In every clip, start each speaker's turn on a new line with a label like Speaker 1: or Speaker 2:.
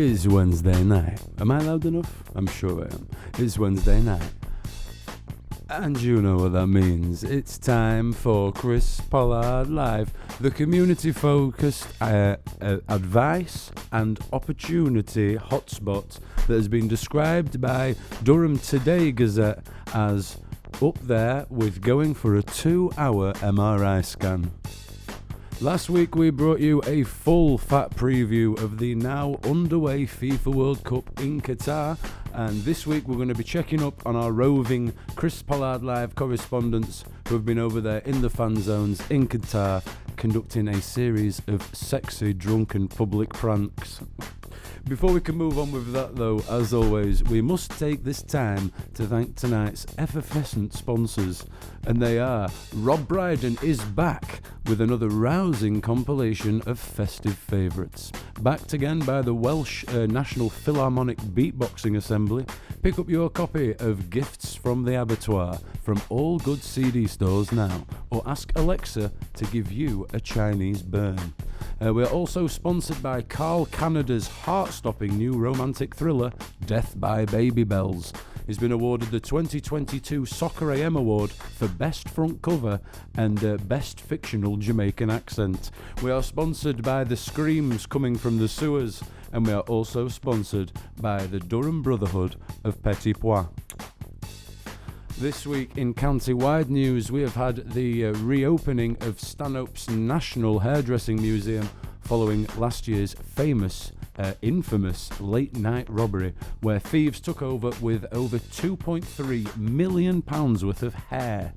Speaker 1: is Wednesday night. Am I loud enough? I'm sure I am. It's Wednesday night. And you know what that means. It's time for Chris Pollard Live, the community-focused advice and opportunity hotspot that has been described by Durham Today Gazette as up there with going for a 2-hour MRI scan. Last week we brought you a full fat preview of the now underway FIFA World Cup in Qatar, and this week we're going to be checking up on our roving Chris Pollard Live correspondents who have been over there in the fan zones in Qatar conducting a series of sexy drunken public pranks. Before we can move on with that though, as always, we must take this time to thank tonight's effervescent sponsors, and they are Rob Brydon is back with another rousing compilation of festive favourites. Backed again by the Welsh National Philharmonic Beatboxing Assembly. Pick up your copy of Gifts from the Abattoir from all good CD stores now, or ask Alexa to give you a Chinese burn. We're also sponsored by Carl Canada's heart-stopping new romantic thriller, Death by Baby Bells. He's been awarded the 2022 Soccer AM Award for Best Front Cover and Best Fictional Jamaican Accent. We are sponsored by The Screams Coming from the Sewers, and we are also sponsored by the Durham Brotherhood of Petit Pois. This week in county-wide news, we have had the reopening of Stanhope's National Hairdressing Museum following last year's infamous late-night robbery, where thieves took over with over £2.3 million worth of hair.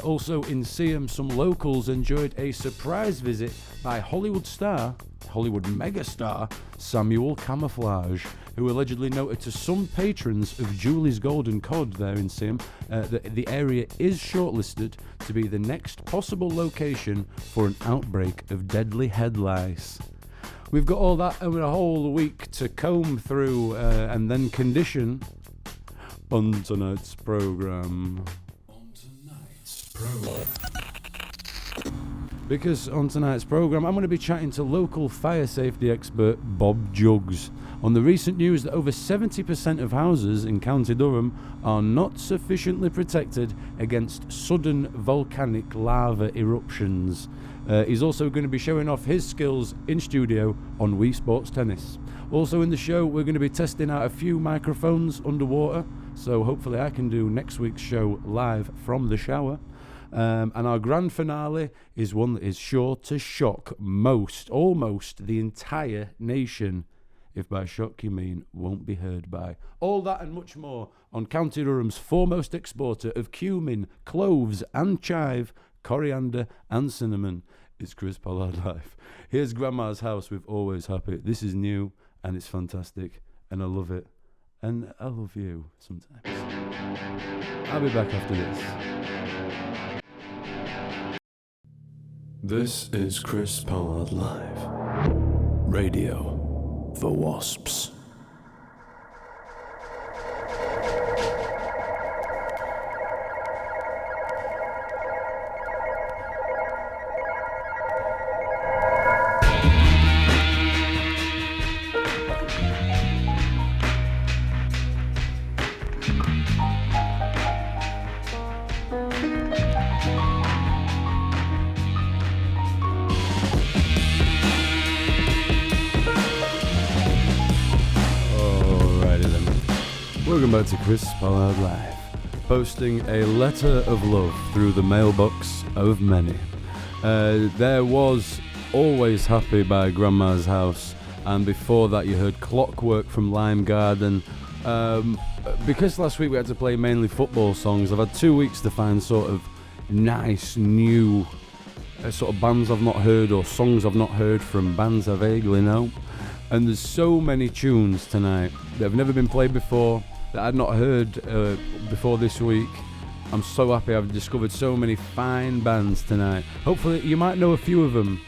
Speaker 1: Also in Seaham, some locals enjoyed a surprise visit by Hollywood megastar Samuel Camouflage, who allegedly noted to some patrons of Julie's Golden Cod there in Seaham that the area is shortlisted to be the next possible location for an outbreak of deadly head lice. We've got all that and a whole week to comb through and then condition on tonight's programme. Because on tonight's programme I'm going to be chatting to local fire safety expert Bob Juggs on the recent news that over 70% of houses in County Durham are not sufficiently protected against sudden volcanic lava eruptions. He's also going to be showing off his skills in studio on Wii Sports Tennis. Also in the show we're going to be testing out a few microphones underwater, so hopefully I can do next week's show live from the shower. And our grand finale is one that is sure to shock almost the entire nation. If by shock you mean won't be heard by. All that and much more on County Durham's foremost exporter of cumin, cloves and chive, coriander and cinnamon. It's Chris Pollard Live. Here's Grandma's House with Always Happy. This is new and it's fantastic and I love it. And I love you sometimes. I'll be back after this. This is Chris Pollard Live. Radio for Wasps. Welcome back to Chris Pollard Live, posting a letter of love through the mailbox of many. There was Always Happy by Grandma's House, and before that you heard Clockwork from Lime Garden. Because last week we had to play mainly football songs, I've had 2 weeks to find sort of nice new sort of bands I've not heard or songs I've not heard from bands I vaguely know. And there's so many tunes tonight that have never been played before, that I'd not heard before this week. I'm so happy I've discovered so many fine bands tonight. Hopefully you might know a few of them.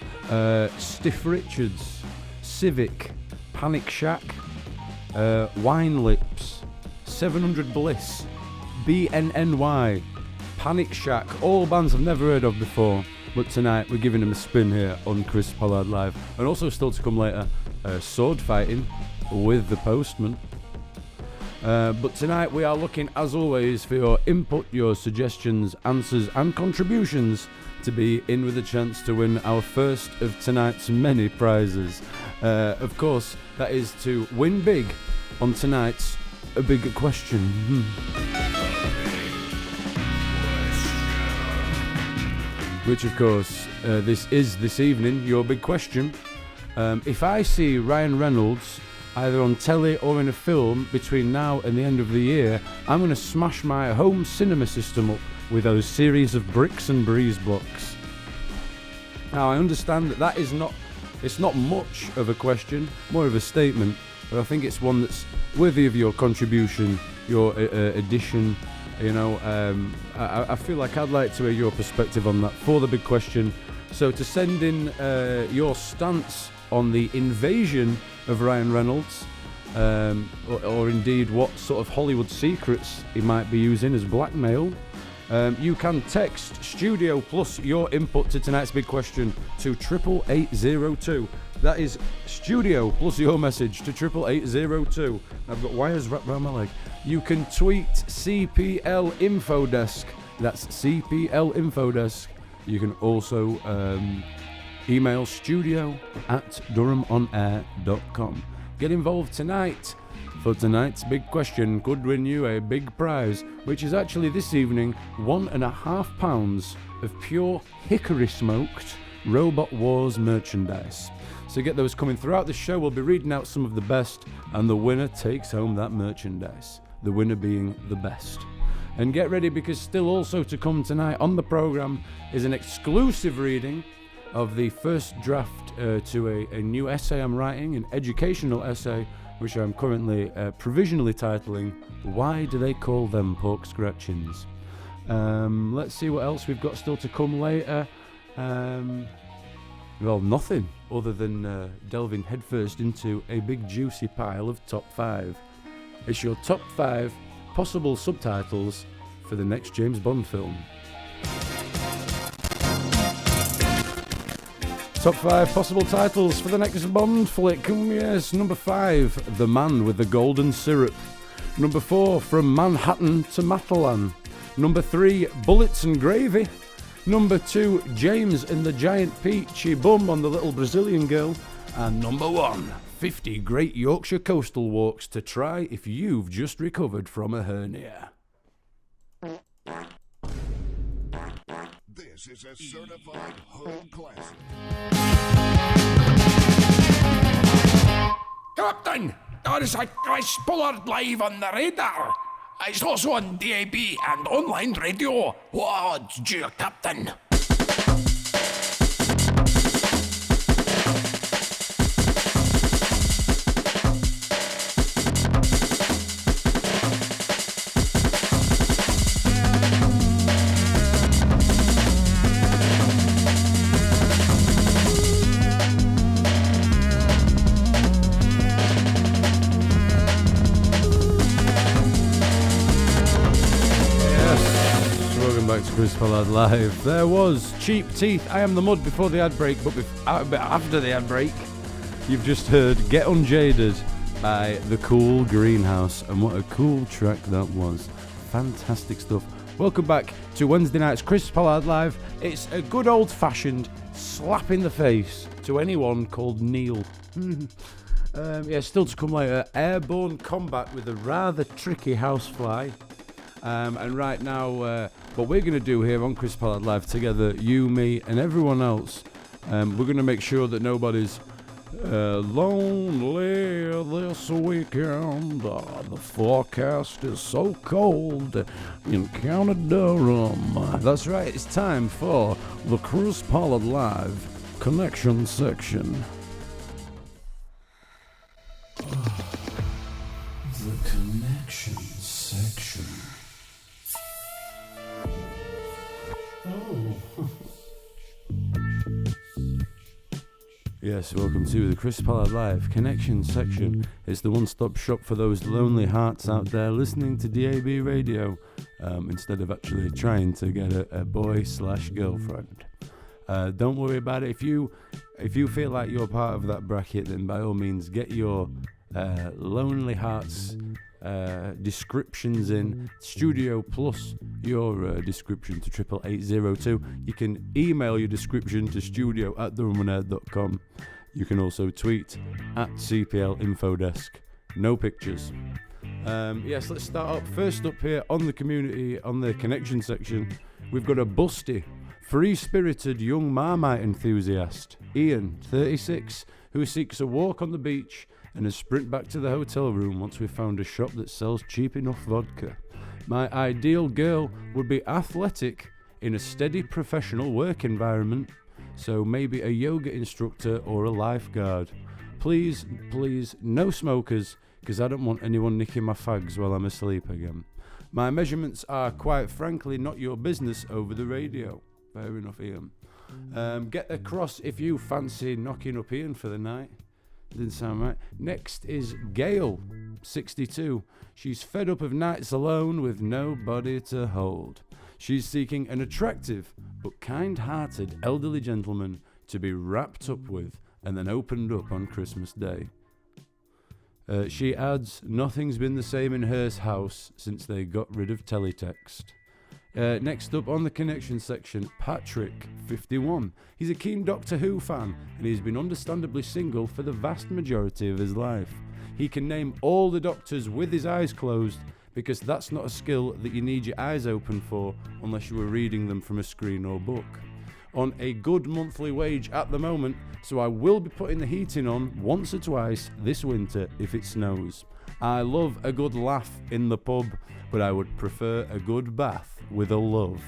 Speaker 1: Stiff Richards, Civic, Panic Shack, Wine Lips, 700 Bliss, BNNY, Panic Shack, all bands I've never heard of before. But tonight we're giving them a spin here on Chris Pollard Live. And also still to come later, Sword Fighting, with the postman. But tonight we are looking, as always, for your input, your suggestions, answers and contributions to be in with a chance to win our first of tonight's many prizes. Of course, that is to win big on tonight's A Big Question. Which, of course, this evening, your big question. If I see Ryan Reynolds either on telly or in a film between now and the end of the year, I'm going to smash my home cinema system up with those series of bricks and breeze blocks. Now, I understand that it's not much of a question, more of a statement, but I think it's one that's worthy of your contribution, your addition. You know, I feel like I'd like to hear your perspective on that for the big question. So to send in your stance on the invasion of Ryan Reynolds, or indeed what sort of Hollywood secrets he might be using as blackmail, you can text studio plus your input to tonight's big question to 88802. That is studio plus your message to 88802. I've got wires wrapped around my leg. You can tweet CPL Info Desk. That's CPL Info Desk. You can also email studio@durhamonair.com. Get involved tonight, for tonight's big question could win you a big prize, which is actually this evening 1.5 pounds of pure hickory smoked Robot Wars merchandise. So get those coming throughout the show. We'll be reading out some of the best, and the winner takes home that merchandise. The winner being the best. And get ready, because still also to come tonight on the programme is an exclusive reading of the first draft to a new essay I'm writing, an educational essay, which I'm currently provisionally titling, Why Do They Call Them Pork Scratchings? Let's see what else we've got still to come later. Well, nothing other than delving headfirst into a big juicy pile of top 5. It's your top 5 possible subtitles for the next James Bond film. Top 5 possible titles for the next Bond flick. Yes, number 5, The Man with the Golden Syrup. Number 4, From Manhattan to Matalan. Number 3, Bullets and Gravy. Number 2, James and the Giant Peachy Bum on the Little Brazilian Girl. And number 1, 50 Great Yorkshire Coastal Walks to try if you've just recovered from a hernia.
Speaker 2: This is a certified hood classic.
Speaker 3: Captain, there's a Chris Pollard live on the radar. He's also on DAB and online radio. What's your Captain?
Speaker 1: Chris Pollard live. There was Cheap Teeth, I Am the Mud before the ad break, but after the ad break, you've just heard Get Unjaded by The Cool Greenhouse, and what a cool track that was. Fantastic stuff. Welcome back to Wednesday night's Chris Pollard live. It's a good old-fashioned slap in the face to anyone called Neil. Still to come later, airborne combat with a rather tricky housefly. And right now, what we're going to do here on Chris Pollard Live together, you, me, and everyone else, we're going to make sure that nobody's lonely this weekend. The forecast is so cold in County Durham. That's right, it's time for the Chris Pollard Live Connection section. The Connection section. Yes, welcome to the Chris Pollard Live Connection section. It's the one-stop shop for those lonely hearts out there listening to DAB radio instead of actually trying to get a boy/girlfriend. Don't worry about it. If you feel like you're part of that bracket, then by all means get your Lonely Hearts descriptions in studio plus your description to 88802. You can email your description to studio@therumonair.com. You can also tweet at CPL Infodesk. No pictures. Yes, let's start up. First up here on the community, on the connection section, we've got a busty, free-spirited young Marmite enthusiast, Ian, 36, who seeks a walk on the beach and a sprint back to the hotel room once we've found a shop that sells cheap enough vodka. My ideal girl would be athletic in a steady professional work environment, so maybe a yoga instructor or a lifeguard. Please, no smokers, because I don't want anyone nicking my fags while I'm asleep again. My measurements are quite frankly not your business over the radio. Fair enough, Ian. Get across if you fancy knocking up Ian for the night. Didn't sound right. Next is Gail, 62. She's fed up of nights alone with nobody to hold. She's seeking an attractive but kind-hearted elderly gentleman to be wrapped up with and then opened up on Christmas Day. She adds, nothing's been the same in her house since they got rid of teletext. Next up on the connection section, Patrick, 51. He's a keen Doctor Who fan, and he's been understandably single for the vast majority of his life. He can name all the doctors with his eyes closed, because that's not a skill that you need your eyes open for unless you were reading them from a screen or book. On a good monthly wage at the moment, so I will be putting the heating on once or twice this winter if it snows. I love a good laugh in the pub, but I would prefer a good bath with a love.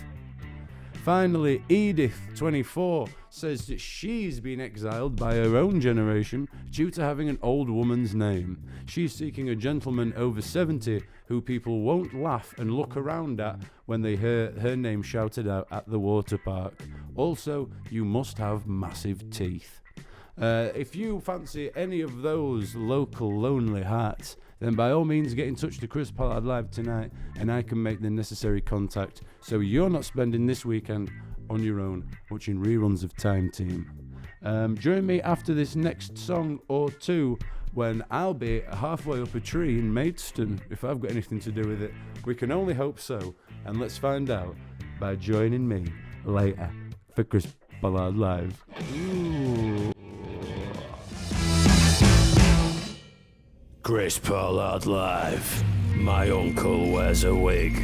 Speaker 1: Finally, Edith, 24, says that she's been exiled by her own generation due to having an old woman's name. She's seeking a gentleman over 70 who people won't laugh and look around at when they hear her name shouted out at the water park. Also, you must have massive teeth. If you fancy any of those local lonely hearts, then by all means get in touch to Chris Pollard Live tonight and I can make the necessary contact so you're not spending this weekend on your own watching reruns of Time Team. Join me after this next song or two when I'll be halfway up a tree in Maidstone, if I've got anything to do with it. We can only hope so, and let's find out by joining me later for Chris Pollard Live. Ooh.
Speaker 3: Chris Pollard Live. My uncle wears a wig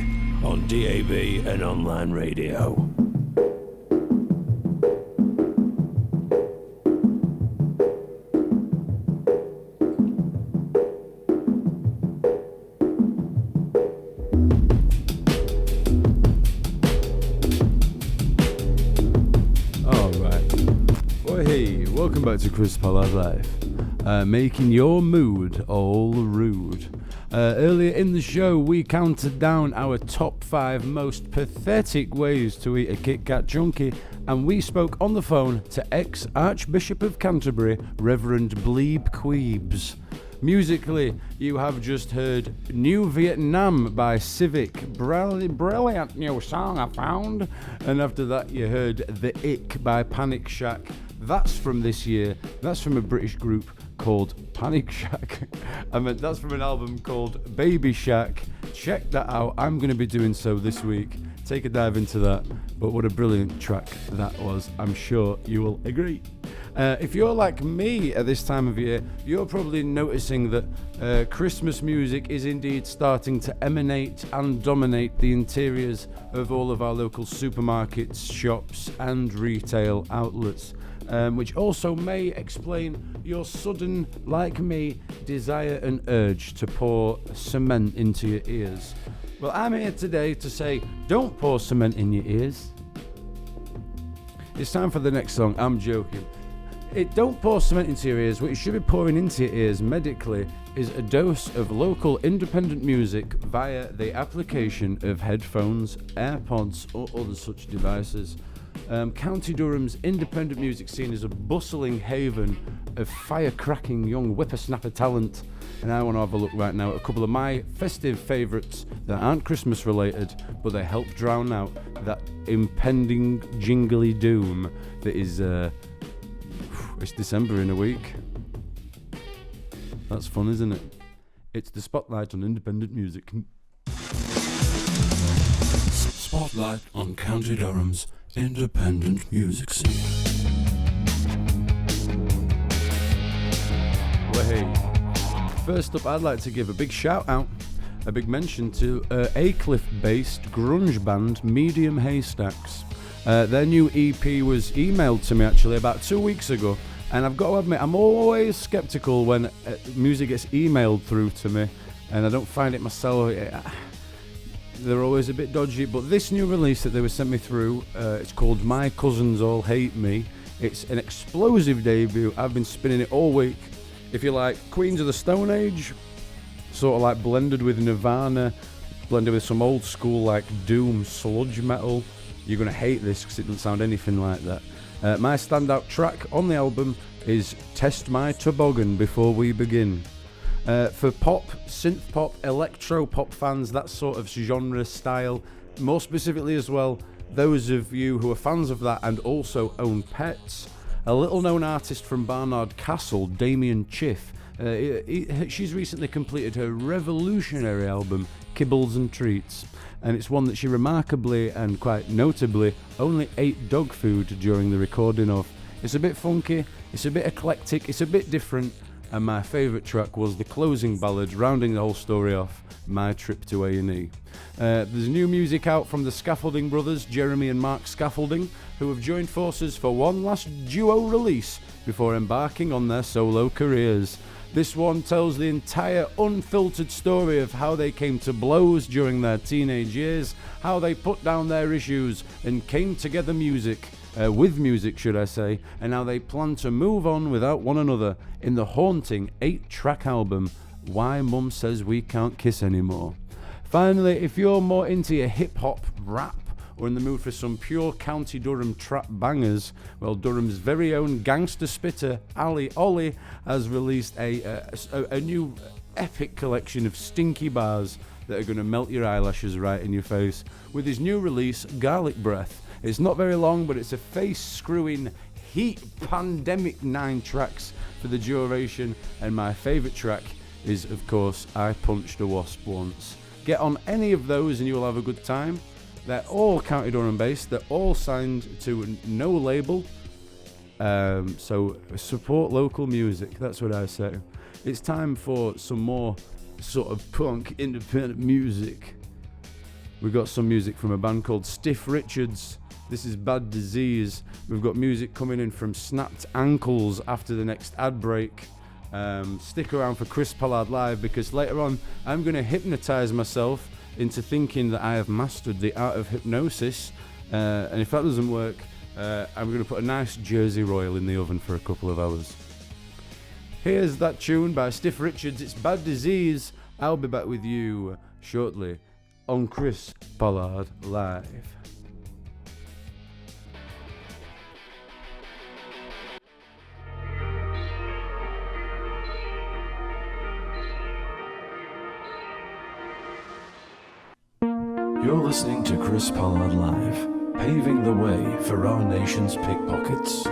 Speaker 3: on DAB and online radio.
Speaker 1: Welcome back to Chris Pollard Live, making your mood all rude. Earlier in the show, we counted down our top 5 most pathetic ways to eat a Kit Kat Chunky, and we spoke on the phone to ex-Archbishop of Canterbury, Reverend Bleeb Queebs. Musically, you have just heard New Vietnam by Civic, brilliant new song I found, and after that you heard The Ick by Panic Shack. That's from this year. That's from a British group called Panic Shack. That's from an album called Baby Shack. Check that out. I'm going to be doing so this week. Take a dive into that. But what a brilliant track that was. I'm sure you will agree. If you're like me at this time of year, you're probably noticing that Christmas music is indeed starting to emanate and dominate the interiors of all of our local supermarkets, shops and retail outlets. Which also may explain your sudden, like me, desire and urge to pour cement into your ears. Well, I'm here today to say, don't pour cement in your ears. It's time for the next song. I'm joking. Don't pour cement into your ears. What you should be pouring into your ears medically is a dose of local independent music via the application of headphones, AirPods, or other such devices. County Durham's independent music scene is a bustling haven of firecracking young whippersnapper talent, and I want to have a look right now at a couple of my festive favourites that aren't Christmas related, but they help drown out that impending jingly doom that is it's December in a week. That's fun, isn't it? It's the spotlight on independent music.
Speaker 2: Spotlight on County Durham's independent music scene.
Speaker 1: Well, hey. First up, I'd like to give a big shout out, a big mention to Aycliffe-based grunge band Medium Haystacks. Their new EP was emailed to me actually about 2 weeks ago, and I've got to admit I'm always skeptical when music gets emailed through to me and I don't find it myself. They're always a bit dodgy, but this new release that they were sent me through, it's called My Cousins All Hate Me. It's an explosive debut. I've been spinning it all week. If you like Queens of the Stone Age, sort of like blended with Nirvana, blended with some old school like doom sludge metal, you're going to hate this because it doesn't sound anything like that. My standout track on the album is Test My Toboggan Before We Begin. For pop, synth pop, electro pop fans, that sort of genre style, more specifically as well, those of you who are fans of that and also own pets, a little known artist from Barnard Castle, Damien Chiff, she's recently completed her revolutionary album, Kibbles and Treats, and it's one that she remarkably and quite notably only ate dog food during the recording of. It's a bit funky, it's a bit eclectic, it's a bit different, and my favourite track was the closing ballad rounding the whole story off, My Trip to A&E. There's new music out from the Scaffolding brothers, Jeremy and Mark Scaffolding, who have joined forces for one last duo release before embarking on their solo careers. This one tells the entire unfiltered story of how they came to blows during their teenage years, how they put down their issues and came together with music, should I say, and how they plan to move on without one another in the haunting 8-track album, Why Mum Says We Can't Kiss Anymore. Finally, if you're more into your hip-hop, rap, or in the mood for some pure County Durham trap bangers, well, Durham's very own gangster spitter, Ali Ollie, has released a new epic collection of stinky bars that are going to melt your eyelashes right in your face with his new release, Garlic Breath. It's not very long, but it's a face-screwing, heat-pandemic 9 tracks for the duration, and my favourite track is, of course, I Punched a Wasp Once. Get on any of those and you will have a good time. They're all County Durham based, they're all signed to no label, so support local music, that's what I say. It's time for some more sort of punk independent music. We've got some music from a band called Stiff Richards. This is Bad Disease. We've got music coming in from Snapped Ankles after the next ad break. Stick around for Chris Pollard Live, because later on I'm going to hypnotise myself into thinking that I have mastered the art of hypnosis, and if that doesn't work, I'm going to put a nice Jersey Royal in the oven for a couple of hours. Here's that tune by Stiff Richards. It's Bad Disease. I'll be back with you shortly on Chris Pollard Live.
Speaker 2: You're listening to Chris Pollard Live, paving the way for our nation's pickpockets.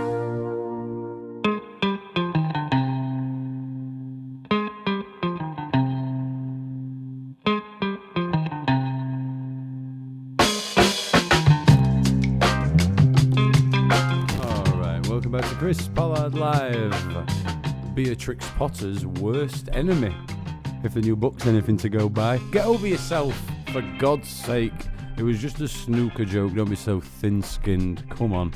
Speaker 1: Alright, welcome back to Chris Pollard Live. Beatrix Potter's worst enemy. If the new book's anything to go by, get over yourself. For God's sake, it was just a snooker joke, don't be so thin-skinned, come on.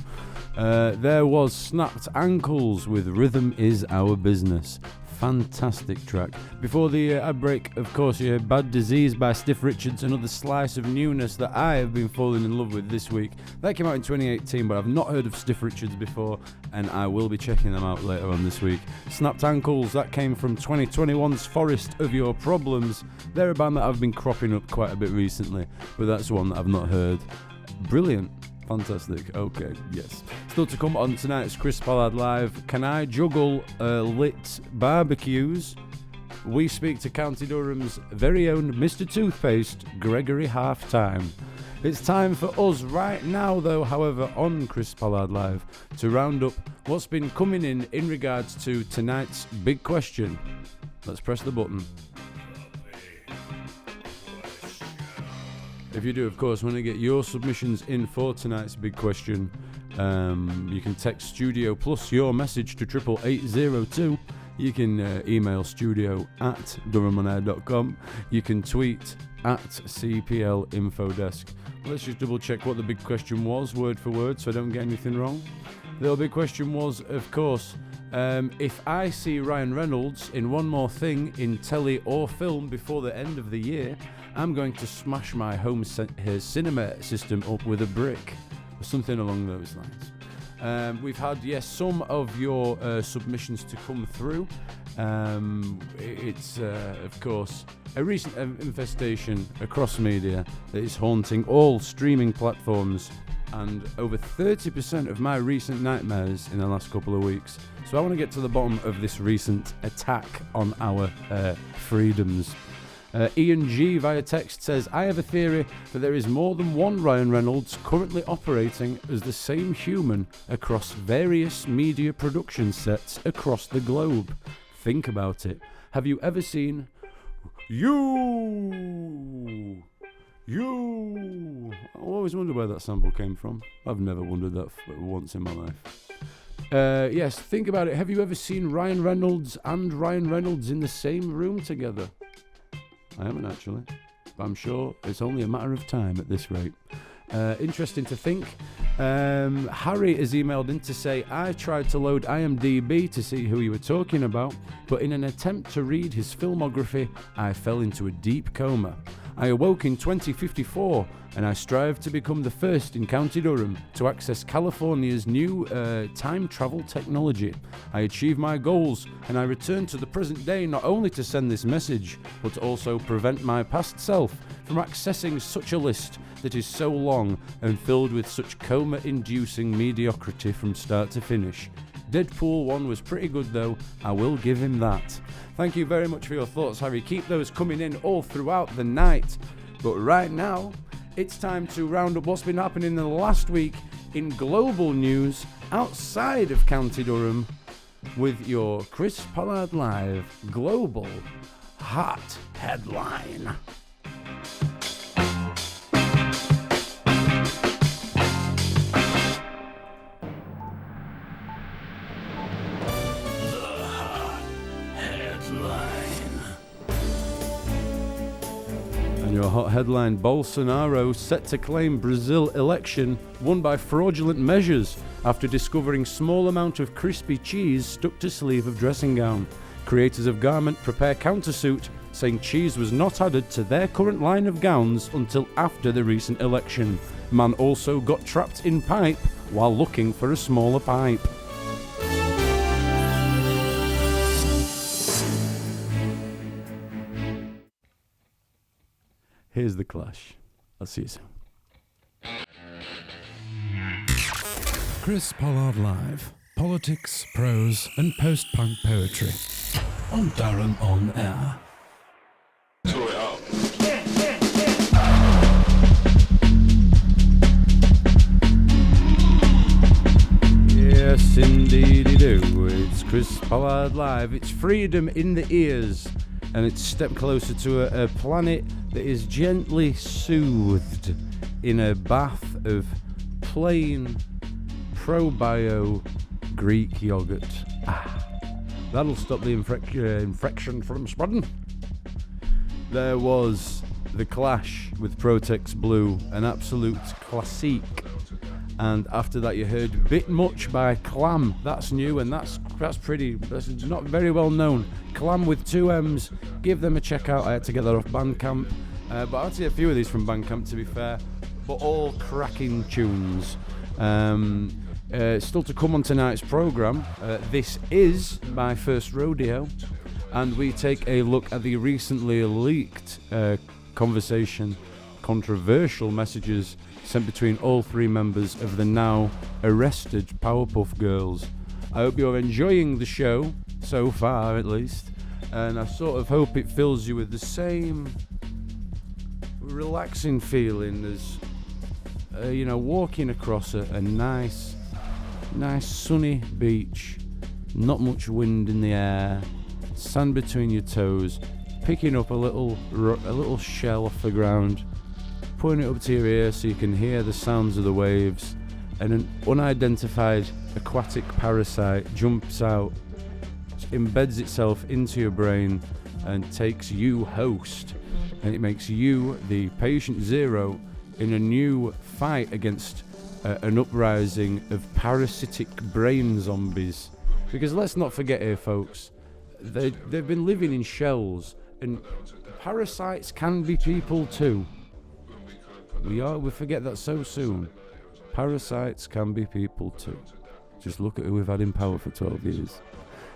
Speaker 1: There was Snapped Ankles with Rhythm Is Our Business. Fantastic track. Before the ad break, of course, you heard Bad Disease by Stiff Richards, another slice of newness that I have been falling in love with this week. That came out in 2018, but I've not heard of Stiff Richards before, and I will be checking them out later on this week. Snapped Ankles, that came from 2021's Forest of Your Problems. They're a band that I've been cropping up quite a bit recently, but that's one that I've not heard. Brilliant. Fantastic. Okay, yes. Still to come on tonight's Chris Pollard Live. Can I juggle lit barbecues? We speak to County Durham's very own Mr. Toothpaste, Gregory Halftime. It's time for us right now, though, however, on Chris Pollard Live, to round up what's been coming in regards to tonight's big question. Let's press the button. If you do, of course, want to get your submissions in for tonight's big question, you can text studio plus your message to 88802. You can email studio@durhamonair.com. You can tweet @CPL Infodesk. Let's just double check what the big question was, word for word, so I don't get anything wrong. The big question was, of course, if I see Ryan Reynolds in one more thing in telly or film before the end of the year, I'm going to smash my home cinema system up with a brick, or something along those lines. We've had, some of your submissions to come through. It's, of course, a recent infestation across media that is haunting all streaming platforms, and over 30% of my recent nightmares in the last couple of weeks. So I want to get to the bottom of this recent attack on our freedoms. Ian G via text says, I have a theory that there is more than one Ryan Reynolds currently operating as the same human across various media production sets across the globe. Think about it. Have you ever seen You? I always wondered where that sample came from. I've never wondered that once in my life. Yes, think about it. Have you ever seen Ryan Reynolds and Ryan Reynolds in the same room together? I haven't actually, but I'm sure it's only a matter of time at this rate. Interesting to think. Harry has emailed in to say, I tried to load IMDb to see who you were talking about, but in an attempt to read his filmography, I fell into a deep coma. I awoke in 2054, and I strive to become the first in County Durham to access California's new time travel technology. I achieved my goals, and I returned to the present day not only to send this message, but to also prevent my past self from accessing such a list that is so long and filled with such coma-inducing mediocrity from start to finish. Deadpool 1 was pretty good though, I will give him that. Thank you very much for your thoughts, Harry. Keep those coming in all throughout the night. But right now, it's time to round up what's been happening in the last week in global news outside of County Durham with your Chris Pollard Live Global Hot Headline. Your hot headline, Bolsonaro set to claim Brazil election won by fraudulent measures after discovering small amount of crispy cheese stuck to sleeve of dressing gown. Creators of garment prepare countersuit, saying cheese was not added to their current line of gowns until after the recent election. Man also got trapped in pipe while looking for a smaller pipe. Here's the Clash. I'll see you soon.
Speaker 2: Chris Pollard Live. Politics, prose, and post-punk poetry. On Durham On Air.
Speaker 1: Yes, indeed do. It's Chris Pollard Live. It's freedom in the ears. And it's a step closer to a planet that is gently soothed in a bath of plain probio Greek yogurt. That'll stop the infection from spreading. There was The Clash with Protex Blue, an absolute classique. And after that you heard Bit Much by Clam. That's new and that's not very well known. Clam with 2 M's. Give them a check out. I had to get that off Bandcamp. But I had to get a few of these from Bandcamp, to be fair. But all cracking tunes. Still to come on tonight's programme. This is my first rodeo. And we take a look at the recently leaked controversial messages sent between all 3 members of the now arrested Powerpuff Girls. I hope you're enjoying the show, so far at least, and I sort of hope it fills you with the same relaxing feeling as, walking across a nice sunny beach, not much wind in the air, sand between your toes, picking up a little shell off the ground, putting it up to your ear so you can hear the sounds of the waves, and an unidentified aquatic parasite jumps out, embeds itself into your brain, and takes you host, and it makes you the patient zero in a new fight against an uprising of parasitic brain zombies. Because let's not forget here, folks, they've been living in shells, and parasites can be people too. We forget that so soon. Parasites can be people too. Just look at who we've had in power for 12 years.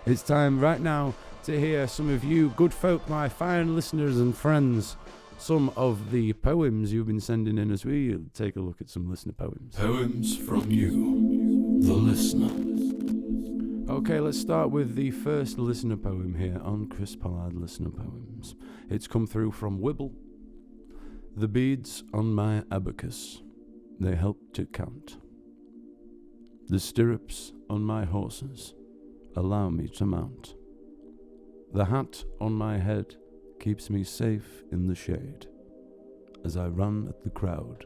Speaker 1: It's time right now to hear some of you good folk, my fine listeners and friends, some of the poems you've been sending in as we take a look at some listener poems.
Speaker 2: Poems from you, the listener.
Speaker 1: Okay, let's start with the first listener poem here on Chris Pollard Listener Poems. It's come through from Wibble. The beads on my abacus, they help to count. The stirrups on my horses allow me to mount. The hat on my head keeps me safe in the shade as I run at the crowd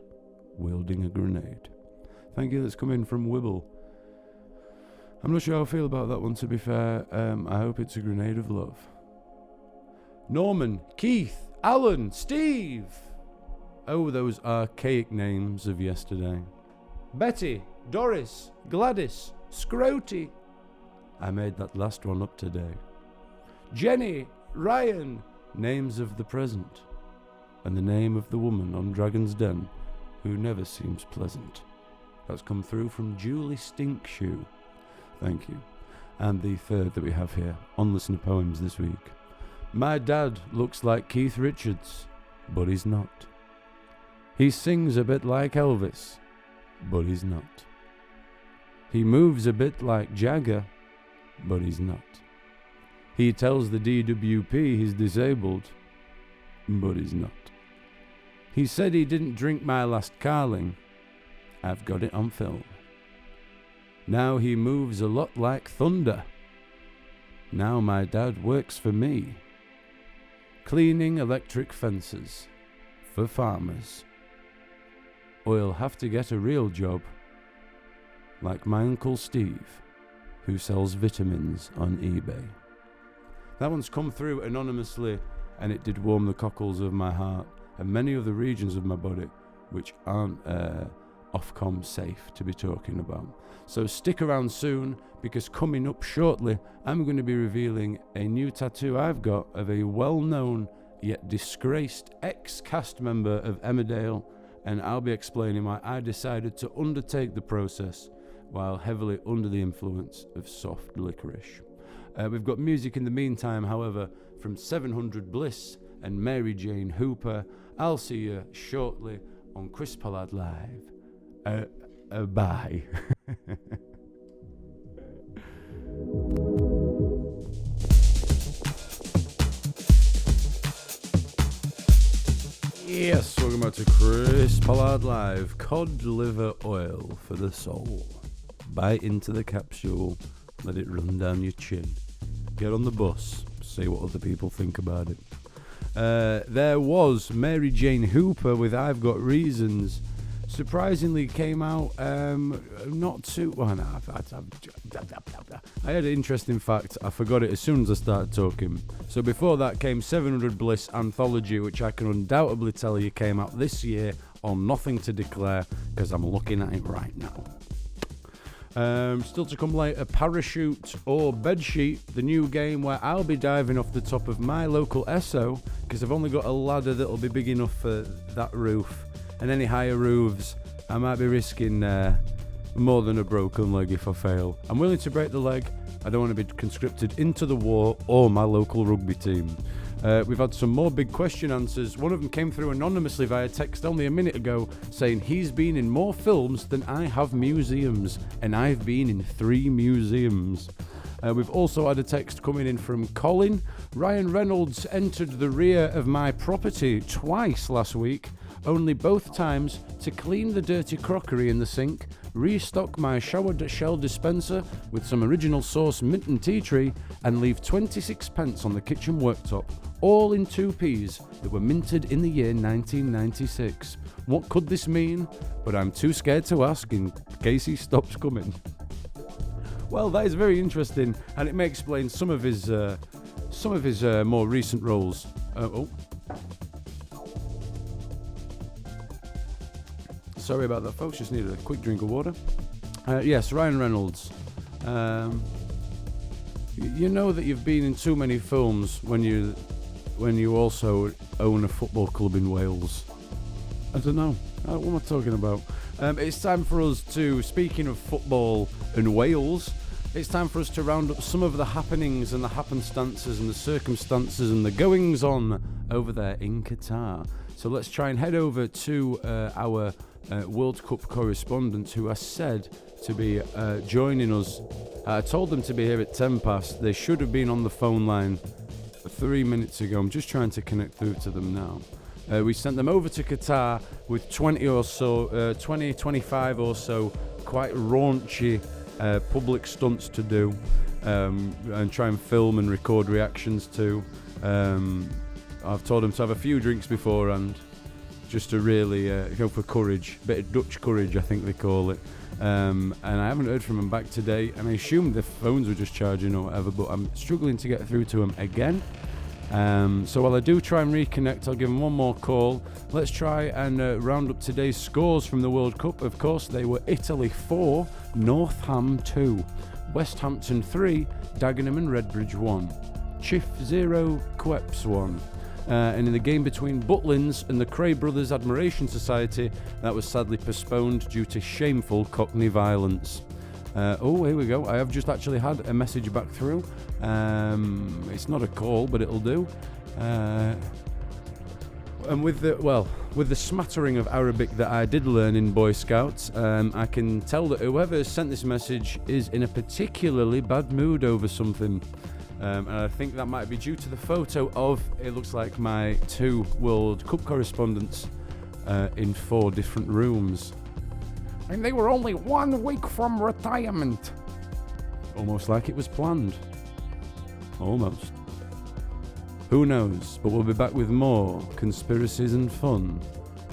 Speaker 1: wielding a grenade. Thank you, that's come in from Wibble. I'm not sure how I feel about that one, to be fair. I hope it's a grenade of love. Norman, Keith, Alan, Steve. Oh, those archaic names of yesterday. Betty, Doris, Gladys, Scroty. I made that last one up today. Jenny, Ryan, names of the present, and the name of the woman on Dragon's Den who never seems pleasant. That's come through from Julie Stinkshoe. Thank you. And the third that we have here on Listener Poems this week. My dad looks like Keith Richards, but he's not. He sings a bit like Elvis, but he's not. He moves a bit like Jagger, but he's not. He tells the DWP he's disabled, but he's not. He said he didn't drink my last Carling. I've got it on film. Now he moves a lot like thunder. Now my dad works for me, cleaning electric fences for farmers. Or he'll have to get a real job, like my Uncle Steve, who sells vitamins on eBay. That one's come through anonymously, and it did warm the cockles of my heart and many of the regions of my body which aren't Ofcom safe to be talking about. So stick around soon, because coming up shortly I'm going to be revealing a new tattoo I've got of a well-known yet disgraced ex-cast member of Emmerdale, and I'll be explaining why I decided to undertake the process while heavily under the influence of soft licorice. We've got music in the meantime, however, from 700 Bliss and Mary Jane Hooper. I'll see you shortly on Chris Pollard Live. Bye. Yes, welcome back to Chris Pollard Live. Cod liver oil for the soul. Bite into the capsule, let it run down your chin. Get on the bus, see what other people think about it. There was Mary Jane Hooper with I've Got Reasons. Surprisingly came out not too... Well, no, I had an interesting fact. I forgot it as soon as I started talking. So before that came 700 Bliss Anthology, which I can undoubtedly tell you came out this year on Nothing to Declare, because I'm looking at it right now. Still to come later, Parachute or Bedsheet, the new game where I'll be diving off the top of my local Esso, because I've only got a ladder that'll be big enough for that roof. And any higher roofs, I might be risking more than a broken leg if I fail. I'm willing to break the leg. I don't want to be conscripted into the war or my local rugby team. We've had some more big question answers. One of them came through anonymously via text only a minute ago, saying he's been in more films than I have museums, and I've been in 3 museums. We've also had a text coming in from Colin. Ryan Reynolds entered the rear of my property twice last week, only both times to clean the dirty crockery in the sink restock my shower shell dispenser with some original source mint and tea tree, and leave 26 pence on the kitchen worktop, all in 2p's that were minted in the year 1996. What could this mean? But I'm too scared to ask in case he stops coming. Well, that is very interesting, and it may explain some of his more recent roles. Sorry about that, folks. Just needed a quick drink of water. Yes, Ryan Reynolds. You know that you've been in too many films when you also own a football club in Wales. I don't know. What am I talking about? It's time for us to, speaking of football and Wales, it's time for us to round up some of the happenings and the happenstances and the circumstances and the goings-on over there in Qatar. So let's try and head over to our World Cup correspondent, who I said to be joining us. I told them to be here at 10 past. They should have been on the phone line 3 minutes ago. I'm just trying to connect through to them now. We sent them over to Qatar with 25 or so quite raunchy public stunts to do, and try and film and record reactions to. I've told them to have a few drinks beforehand, just to really go for courage, a bit of Dutch courage, I think they call it. And I haven't heard from them back today, and I assumed the phones were just charging or whatever, but I'm struggling to get through to them again. So while I do try and reconnect, I'll give them one more call. Let's try and round up today's scores from the World Cup. Of course, they were Italy 4, North Ham 2, West Hampton 3, Dagenham and Redbridge 1, Chiff 0, Queps 1. And in the game between Butlins and the Cray Brothers Admiration Society, that was sadly postponed due to shameful Cockney violence. Here we go. I have just actually had a message back through. It's not a call, but it'll do. And with the smattering of Arabic that I did learn in Boy Scouts, I can tell that whoever sent this message is in a particularly bad mood over something. And I think that might be due to the photo of, it looks like, my 2 World Cup correspondents in 4 different rooms.
Speaker 3: And they were only 1 week from retirement.
Speaker 1: Almost like it was planned. Almost. Who knows, but we'll be back with more conspiracies and fun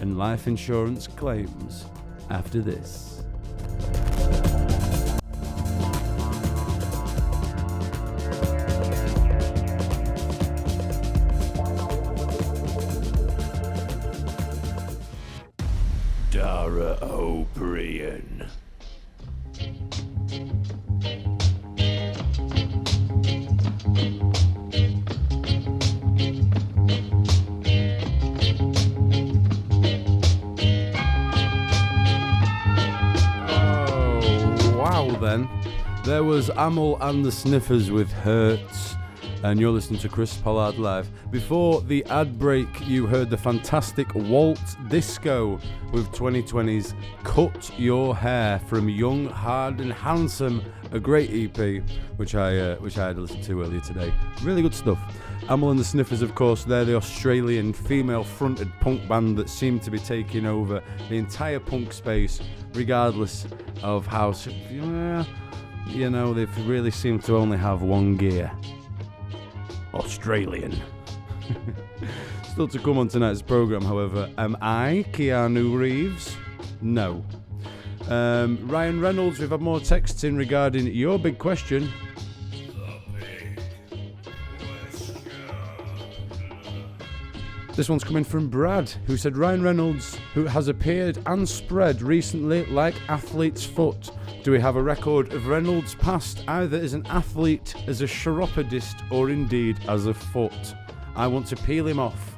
Speaker 1: and life insurance claims after this. Dara O'Brien. Then there was Amel and the Sniffers with Hurts, and you're listening to Chris Pollard Live. Before the ad break, you heard the fantastic Waltz Disco with 2020's Cut Your Hair from Young, Hard and Handsome, a great EP which I had listened to earlier today. Really good stuff. Amel and the Sniffers, of course, they're the Australian female-fronted punk band that seem to be taking over the entire punk space, regardless of how, they really seem to only have one gear. Australian. Still to come on tonight's programme, however, am I Keanu Reeves? No. Ryan Reynolds, we've had more texts in regarding your big question. This one's coming from Brad, who said Ryan Reynolds, who has appeared and spread recently like athlete's foot. Do we have a record of Reynolds' past either as an athlete, as a chiropodist, or indeed as a foot? I want to peel him off.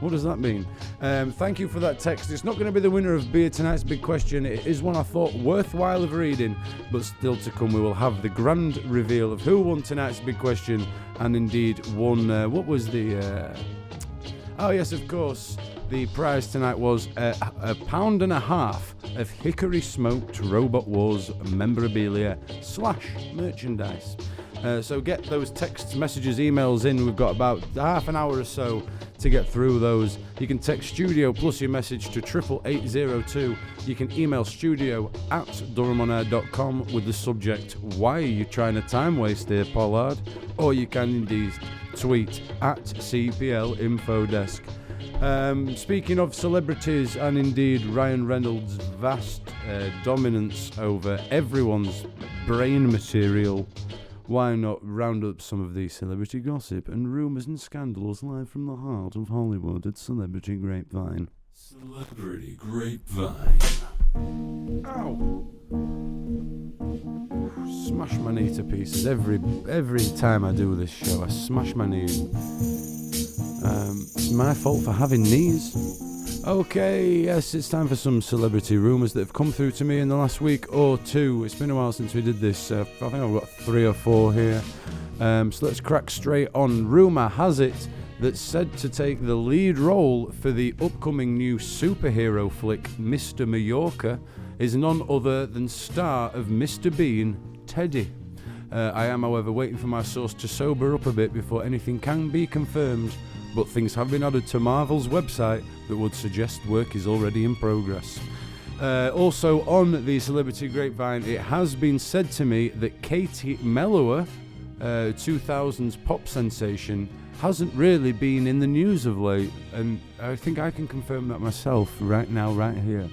Speaker 1: What does that mean? Thank you for that text. It's not going to be the winner of Beer Tonight's Big Question. It is one I thought worthwhile of reading, but still to come we will have the grand reveal of who won tonight's Big Question, and indeed won, what was the... Oh yes, of course, the prize tonight was £1.50 of Hickory Smoked Robot Wars memorabilia / merchandise. So get those texts, messages, emails in. We've got about half an hour or so to get through those. You can text studio plus your message to 88802. You can email studio@durhamonair.com with the subject, why are you trying to time waste here, Pollard? Or you can indeed tweet at CPL Infodesk. Speaking of celebrities and indeed Ryan Reynolds' vast dominance over everyone's brain material, why not round up some of the celebrity gossip and rumours and scandals live from the heart of Hollywood at Celebrity Grapevine.
Speaker 2: Celebrity Grapevine.
Speaker 1: Ow! Smash my knee to pieces every time I do this show. I smash my knee. It's my fault for having knees. Okay, yes, it's time for some celebrity rumours that have come through to me in the last week or two. It's been a while since we did this. I think I've got 3 or 4 here. So let's crack straight on. Rumour has it that said to take the lead role for the upcoming new superhero flick Mr. Mallorca is none other than star of Mr. Bean, Teddy. I am, however, waiting for my source to sober up a bit before anything can be confirmed, but things have been added to Marvel's website that would suggest work is already in progress. Also on the Celebrity Grapevine, it has been said to me that Katie Melua, 2000s pop sensation, hasn't really been in the news of late, and I think I can confirm that myself right now, right here.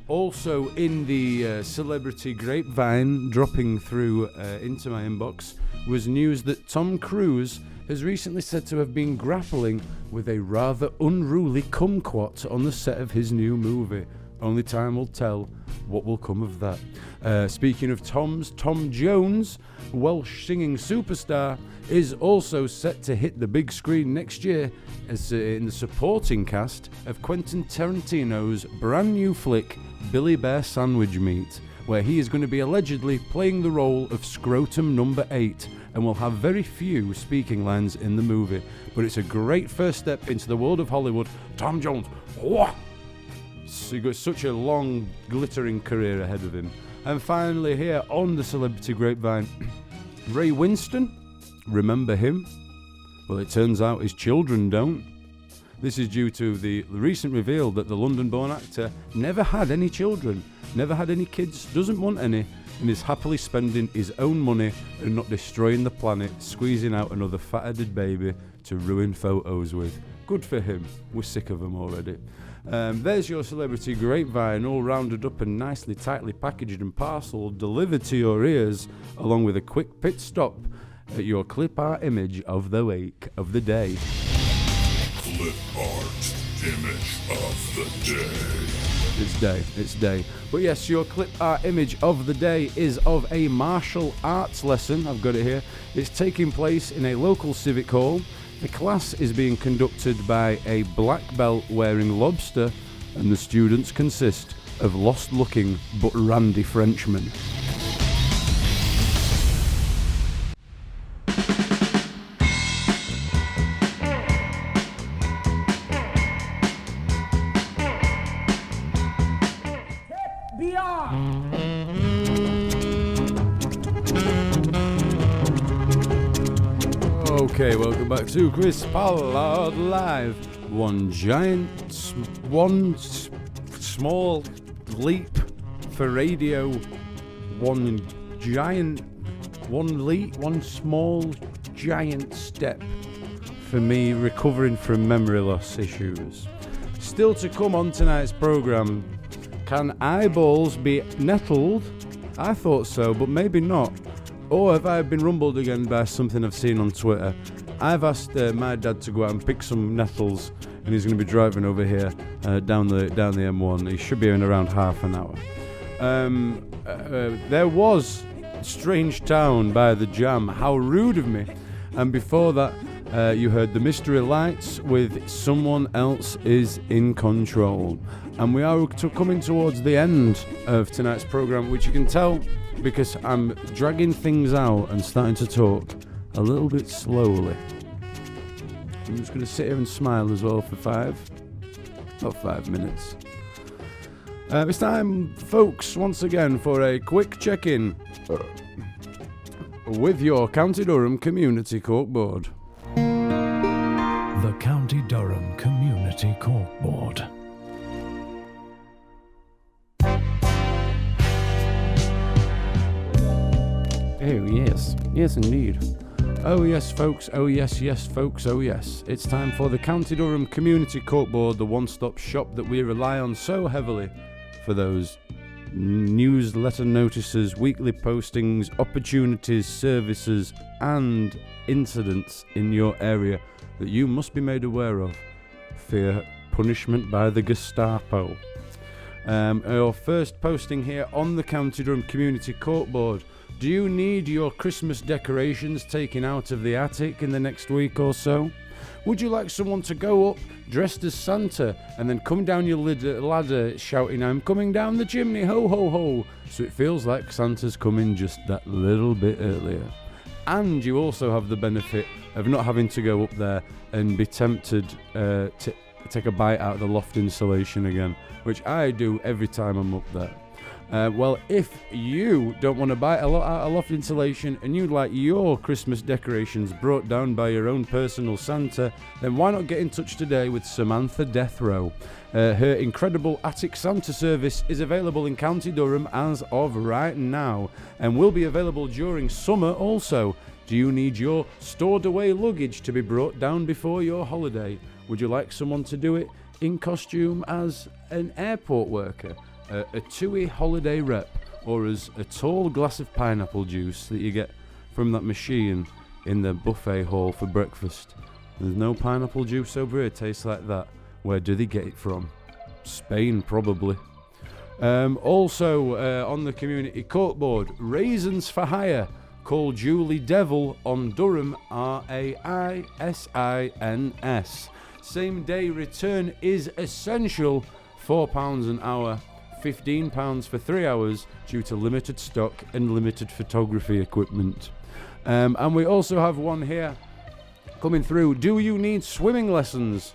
Speaker 1: Also in the Celebrity Grapevine, dropping through into my inbox, was news that Tom Cruise has recently said to have been grappling with a rather unruly kumquat on the set of his new movie. Only time will tell what will come of that. Speaking of Toms, Tom Jones, Welsh singing superstar, is also set to hit the big screen next year as in the supporting cast of Quentin Tarantino's brand new flick Billy Bear Sandwich Meat, where he is going to be allegedly playing the role of Scrotum Number 8 and will have very few speaking lines in the movie. But it's a great first step into the world of Hollywood. Tom Jones, whoa! So he's got such a long, glittering career ahead of him. And finally here on the Celebrity Grapevine, Ray Winston, remember him? Well, it turns out his children don't. This is due to the recent reveal that the London-born actor never had any children, never had any kids, doesn't want any, and is happily spending his own money and not destroying the planet, squeezing out another fat-headed baby to ruin photos with. Good for him. We're sick of them already. There's your Celebrity Grapevine, all rounded up and nicely, tightly packaged and parcelled, delivered to your ears, along with a quick pit stop at your clip art image of the week, of the day.
Speaker 4: Clip art image of the day.
Speaker 1: It's day. But yes, your clip art image of the day is of a martial arts lesson. I've got it here. It's taking place in a local civic hall. The class is being conducted by a black belt wearing lobster, and the students consist of lost-looking but randy Frenchmen. Okay, welcome back to Chris Pollard Live. One small leap for radio. One small giant step for me recovering from memory loss issues. Still to come on tonight's programme, can eyeballs be nettled? I thought so, but maybe not. Or have I been rumbled again by something I've seen on Twitter? I've asked my dad to go out and pick some nettles, and he's going to be driving over here down the M1. He should be in around half an hour. There was Strange Town by The Jam. How rude of me. And before that, you heard the Mystery Lights with Someone Else Is in Control. And we are coming towards the end of tonight's programme, which you can tell because I'm dragging things out and starting to talk a little bit slowly. I'm just going to sit here and smile as well for 5 minutes. It's time, folks, once again for a quick check-in with your County Durham Community Cork Board.
Speaker 2: The County Durham Community Corkboard.
Speaker 1: Oh, yes. Yes, indeed. Oh, yes, folks. Oh, yes, yes, folks. Oh, yes. It's time for the County Durham Community Corkboard, the one-stop shop that we rely on so heavily for those newsletter notices, weekly postings, opportunities, services, and incidents in your area that you must be made aware of. Fear punishment by the Gestapo. Our first posting here on the County Durham Community Corkboard. Do you need your Christmas decorations taken out of the attic in the next week or so? Would you like someone to go up dressed as Santa and then come down your ladder shouting, "I'm coming down the chimney, ho ho ho," so it feels like Santa's coming just that little bit earlier? And you also have the benefit of not having to go up there and be tempted to take a bite out of the loft insulation again, which I do every time I'm up there. Well, if you don't want to buy a lot out of loft insulation and you'd like your Christmas decorations brought down by your own personal Santa, then why not get in touch today with Samantha Deathrow. Her incredible Attic Santa service is available in County Durham as of right now and will be available during summer also. Do you need your stored away luggage to be brought down before your holiday? Would you like someone to do it in costume as an airport worker? A TUI holiday rep, or as a tall glass of pineapple juice that you get from that machine in the buffet hall for breakfast. There's no pineapple juice over here tastes like that. Where do they get it from? Spain, probably. Also, on the community corkboard, raisins for hire. Call Julie Devil on Durham, RAISINS. Same day return is essential. £4 an hour. £15 for 3 hours due to limited stock and limited photography equipment. And we also have one here coming through. Do you need swimming lessons?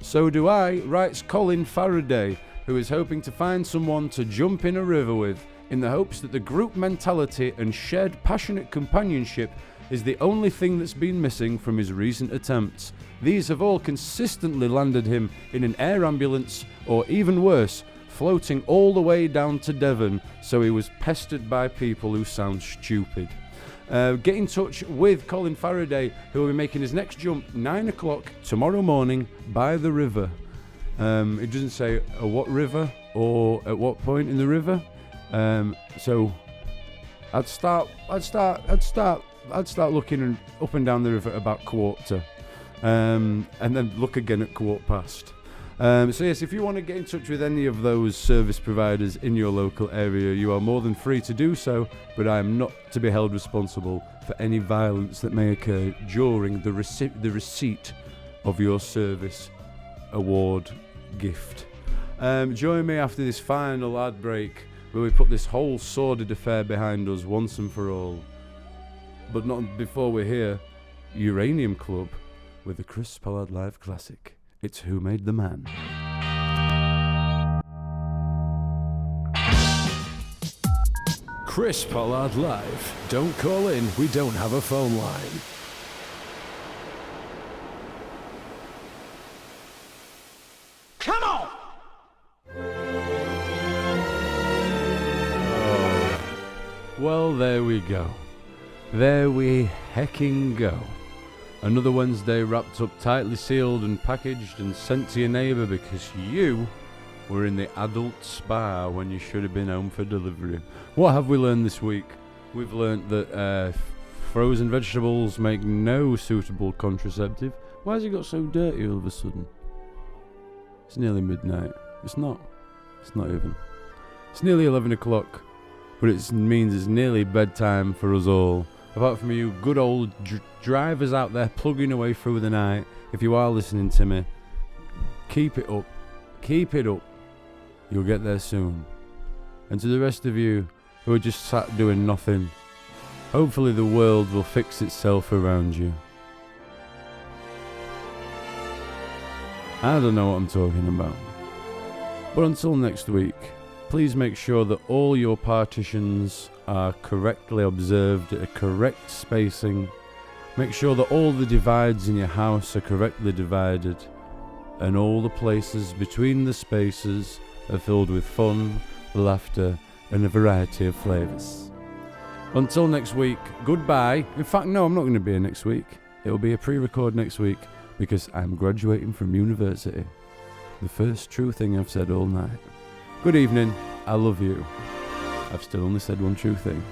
Speaker 1: So do I, writes Colin Faraday, who is hoping to find someone to jump in a river with, in the hopes that the group mentality and shared passionate companionship is the only thing that's been missing from his recent attempts. These have all consistently landed him in an air ambulance, or even worse, floating all the way down to Devon, so he was pestered by people who sound stupid. Get in touch with Colin Faraday, who will be making his next jump 9 o'clock tomorrow morning by the river. It doesn't say at what river or at what point in the river. So I'd start looking up and down the river about quarter, and then look again at quarter past. So yes, if you want to get in touch with any of those service providers in your local area, you are more than free to do so, but I am not to be held responsible for any violence that may occur during the receipt of your service award gift. Join me after this final ad break, where we put this whole sordid affair behind us once and for all. But not before we hear Uranium Club with the Chris Pollard Live Classic. It's Who Made the Man.
Speaker 2: Chris Pollard Live. Don't call in, we don't have a phone line.
Speaker 3: Come on!
Speaker 1: Oh. Well, there we go. There we hecking go. Another Wednesday wrapped up, tightly sealed and packaged and sent to your neighbour because you were in the adult spa when you should have been home for delivery. What have we learned this week? We've learnt that frozen vegetables make no suitable contraceptive. Why has it got so dirty all of a sudden? It's nearly midnight. It's not even. It's nearly 11 o'clock, but it means it's nearly bedtime for us all. Apart from you good old drivers out there plugging away through the night, if you are listening to me, keep it up. Keep it up. You'll get there soon. And to the rest of you who are just sat doing nothing, hopefully the world will fix itself around you. I don't know what I'm talking about. But until next week, please make sure that all your partitions are correctly observed at a correct spacing. Make sure that all the divides in your house are correctly divided, and all the places between the spaces are filled with fun, laughter, and a variety of flavours. Until next week, goodbye. In fact, no, I'm not going to be here next week. It'll be a pre-record next week because I'm graduating from university. The first true thing I've said all night. Good evening. I love you. I've still only said one true thing.